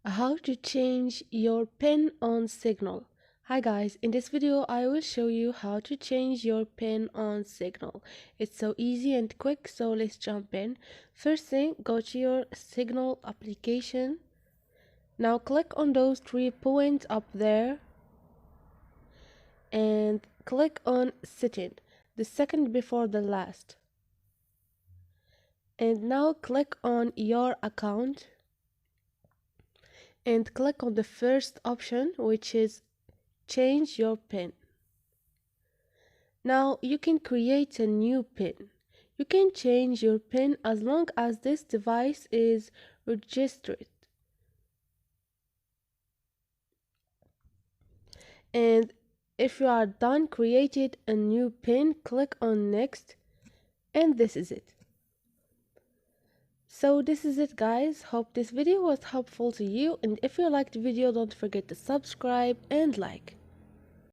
How to change your PIN on Signal. Hi guys, in this video I will show you how to change your PIN on Signal. It's so easy and quick, so let's jump in. First thing, go to your Signal application. Now click on those 3 points up there and click on Setting, the second before the last. And now click on your account and click on the first option, which is change your PIN. Now you can create a new PIN. You can change your PIN as long as this device is registered. And if you are done created a new PIN, click on next, and this is it. So this is it guys, hope this video was helpful to you, and if you liked the video don't forget to subscribe and like.